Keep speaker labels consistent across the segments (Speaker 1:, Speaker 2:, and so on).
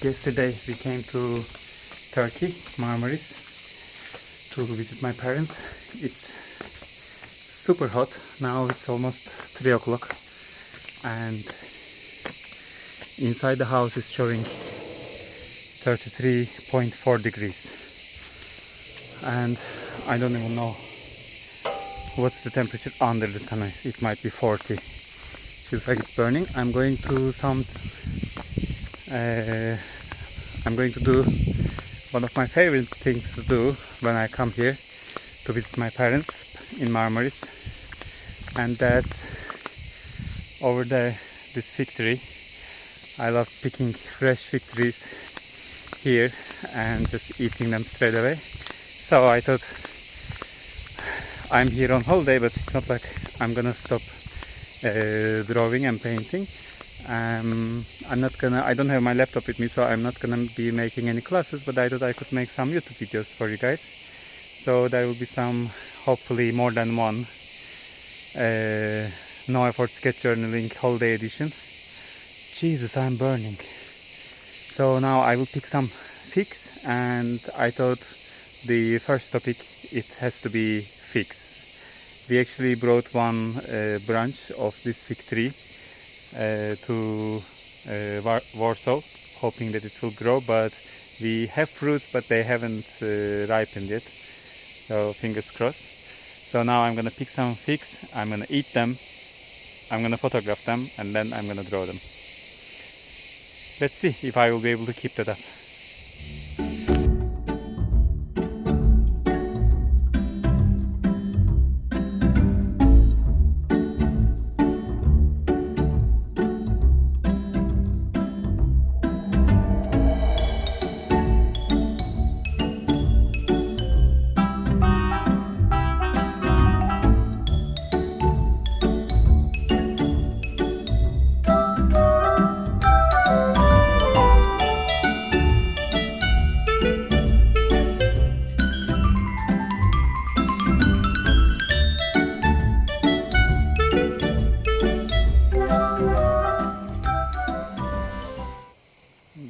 Speaker 1: yesterday we came to Turkey, Marmaris, to visit my parents. It's super hot. Now it's almost 3 o'clock and inside the house is showing 33.4 degrees. And I don't even know what's the temperature under the sun. It might be 40. Feels like it's burning. I'm going to do one of my favorite things to do when I come here to visit my parents in Marmaris, and that's over there, this fig tree. I love picking fresh fig trees here and just eating them straight away. So I thought, I'm here on holiday, but it's not like I'm gonna stop drawing and painting. I don't have my laptop with me, so I'm not gonna be making any classes, but I thought I could make some YouTube videos for you guys. So there will be some, hopefully more than one, no effort sketch journaling holiday edition. Jesus, I'm burning. So now I will pick some figs, and I thought the first topic, it has to be figs. We actually brought one branch of this fig tree to Warsaw, hoping that it will grow, but we have fruits, but they haven't ripened yet, so fingers crossed. So now I'm gonna pick some figs, I'm gonna eat them, I'm gonna photograph them, and then I'm gonna draw them. Let's see if I will be able to keep that up.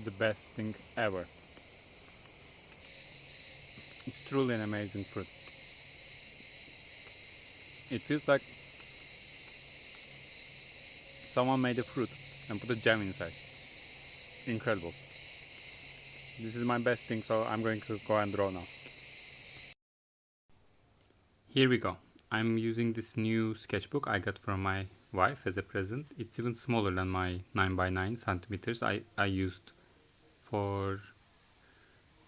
Speaker 1: The best thing ever. It's truly an amazing fruit. It feels like someone made a fruit and put a jam inside. Incredible. This is my best thing, so I'm going to go and draw now. Here we go. I'm using this new sketchbook I got from my wife as a present. It's even smaller than my 9x9 centimeters I used for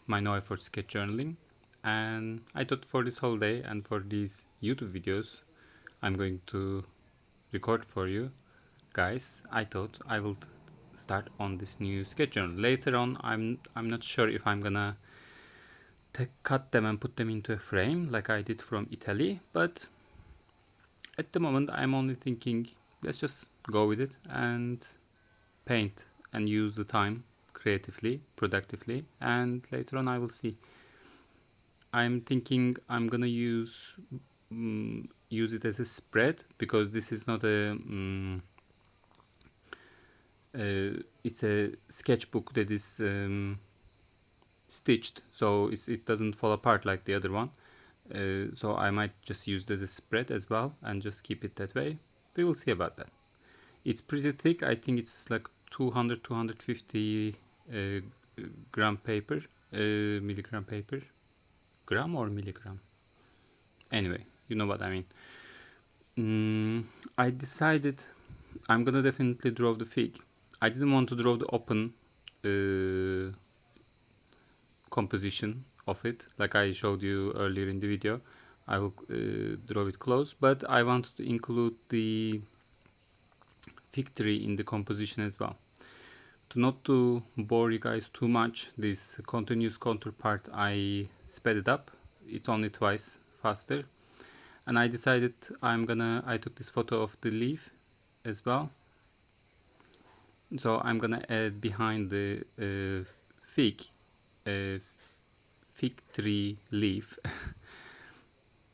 Speaker 1: my no effort sketch journaling, and I thought for this holiday and for these YouTube videos I'm going to record for you guys, I thought I will start on this new sketch journal. Later on, I'm not sure if I'm gonna cut them and put them into a frame like I did from Italy, but at the moment I'm only thinking, let's just go with it and paint and use the time creatively, productively, and later on I will see. I'm thinking I'm gonna use it as a spread, because this is not a it's a sketchbook that is stitched, so it doesn't fall apart like the other one. So I might just use it as a spread as well and just keep it that way. We will see about that. It's pretty thick. I think it's like 200-250 gram paper, milligram paper. Gram or milligram? Anyway, you know what I mean. I decided I'm gonna definitely draw the fig. I didn't want to draw the open composition of it like I showed you earlier in the video. I will draw it close, but I wanted to include the fig tree in the composition as well. Not to bore you guys too much, this continuous contour part, I sped it up. It's only twice faster, and I decided I took this photo of the leaf as well, so I'm gonna add behind the fig tree leaf.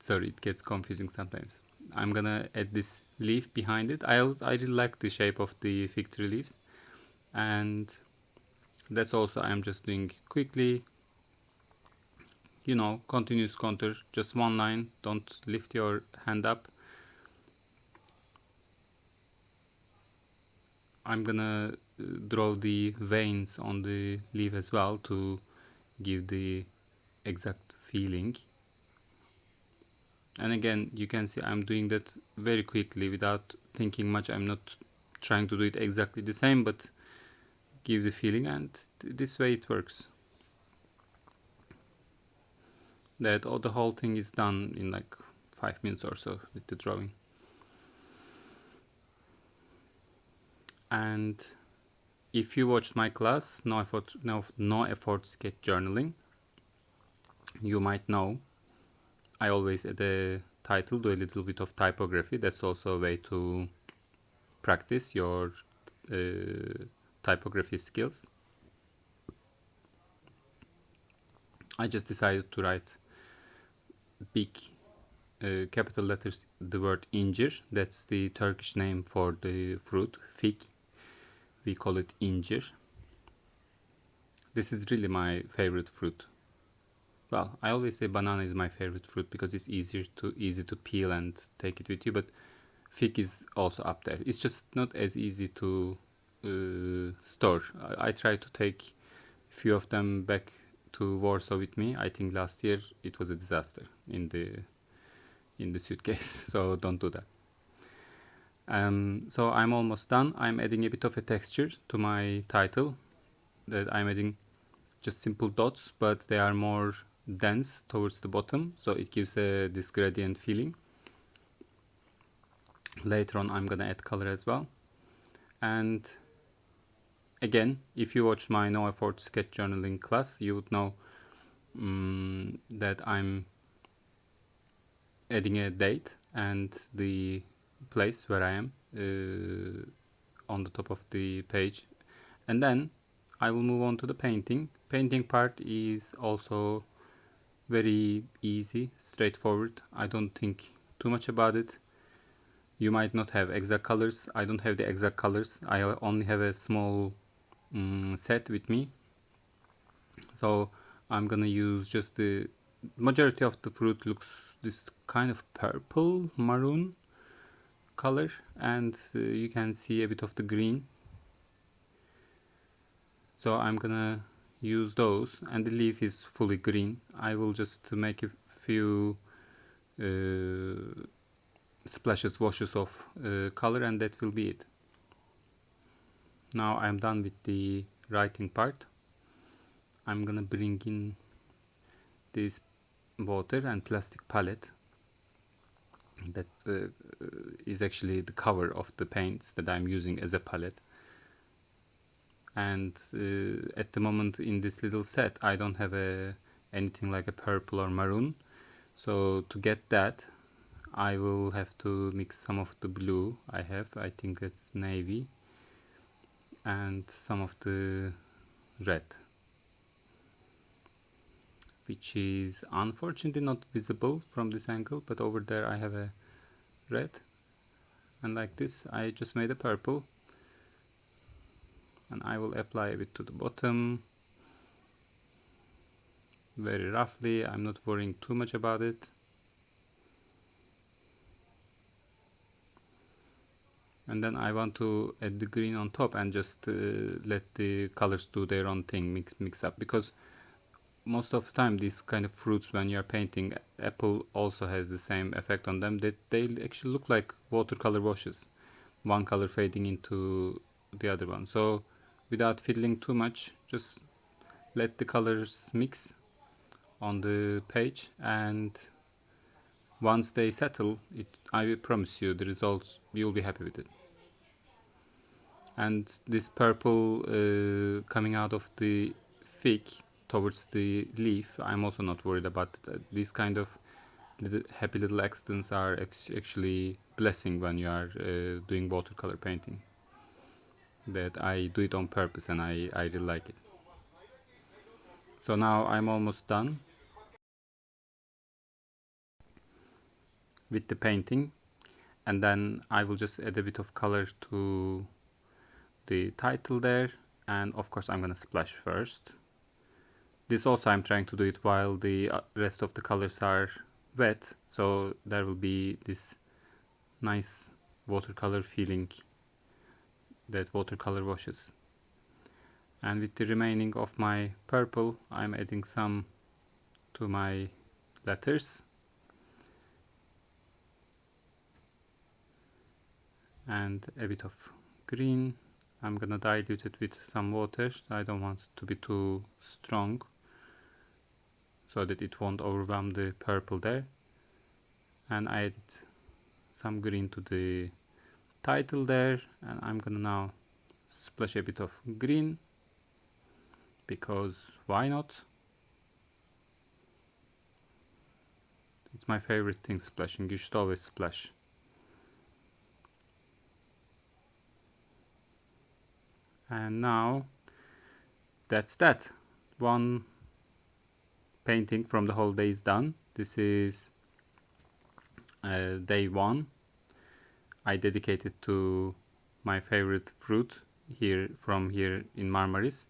Speaker 1: Sorry, it gets confusing sometimes. I'm gonna add this leaf behind it. I really like the shape of the fig tree leaves, and That's also I'm just doing quickly, continuous contour, just one line, don't lift your hand up. I'm gonna draw the veins on the leaf as well to give the exact feeling. And again, you can see I'm doing that very quickly without thinking much. I'm not trying to do it exactly the same, but give the feeling, and this way it works. That the whole thing is done in like 5 minutes or so with the drawing. And if you watched my class, no effort sketch journaling, you might know I always at the title do a little bit of typography. That's also a way to practice your typography skills. I just decided to write big capital letters the word incir. That's the Turkish name for the fruit, fig. We call it incir. This is really my favorite fruit. Well, I always say banana is my favorite fruit because it's easy to peel and take it with you, but fig is also up there. It's just not as easy to store. I try to take a few of them back to Warsaw with me. I think last year it was a disaster in the suitcase, so don't do that. So I'm almost done. I'm adding a bit of a texture to my title. That I'm adding just simple dots, but they are more dense towards the bottom, so it gives this gradient feeling. Later on I'm gonna add color as well. And again, if you watch my no effort sketch journaling class, you would know that I'm adding a date and the place where I am on the top of the page, and then I will move on to the painting. Painting part is also very easy, straightforward. I don't think too much about it. You might not have exact colors. I don't have the exact colors. I only have a small set with me, so I'm gonna use just the majority of the fruit looks this kind of purple maroon color, and you can see a bit of the green, so I'm gonna use those, and the leaf is fully green. I will just make a few splashes, washes of color, and that will be it. Now I'm done with the writing part. I'm gonna bring in this water and plastic palette that is actually the cover of the paints that I'm using as a palette. And at the moment in this little set I don't have anything like a purple or maroon, so to get that I will have to mix some of the blue I think it's navy, and some of the red, which is unfortunately not visible from this angle, but over there I have a red, and like this I just made a purple, and I will apply a bit to the bottom very roughly. I'm not worrying too much about it. And then I want to add the green on top and just let the colors do their own thing, mix up, because most of the time these kind of fruits, when you're painting, apple also has the same effect on them, that they actually look like watercolor washes, one color fading into the other one. So without fiddling too much, just let the colors mix on the page, and once they settle, I promise you the results, you'll be happy with it. And this purple coming out of the fig towards the leaf, I'm also not worried about it. These kind of happy little accidents are actually blessing when you are doing watercolor painting. That I do it on purpose, and I really like it. So now I'm almost done with the painting, and then I will just add a bit of color to the title there, and of course I'm gonna splash first. This also I'm trying to do it while the rest of the colors are wet, so there will be this nice watercolor feeling that watercolor washes. And with the remaining of my purple, I'm adding some to my letters. And a bit of green. I'm gonna dilute it with some water. I don't want it to be too strong, so that it won't overwhelm the purple there. And I add some green to the title there, and I'm gonna now splash a bit of green, because why not? It's my favorite thing, splashing. You should always splash. And now that's that. One painting from the whole day is done. This is day one. I dedicated to my favorite fruit from here in Marmaris.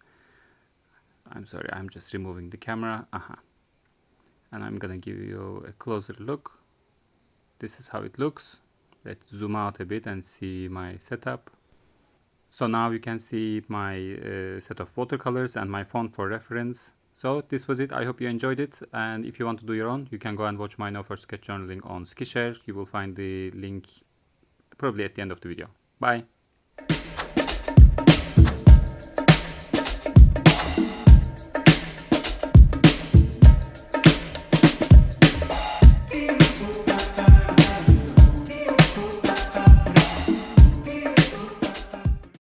Speaker 1: I'm sorry, I'm just removing the camera. And I'm gonna give you a closer look. This is how it looks. Let's zoom out a bit and see my setup. So now you can see my set of watercolors and my font for reference. So this was it. I hope you enjoyed it, and if you want to do your own, you can go and watch my No for Sketch journaling on Skillshare. You will find the link probably at the end of the video. Bye!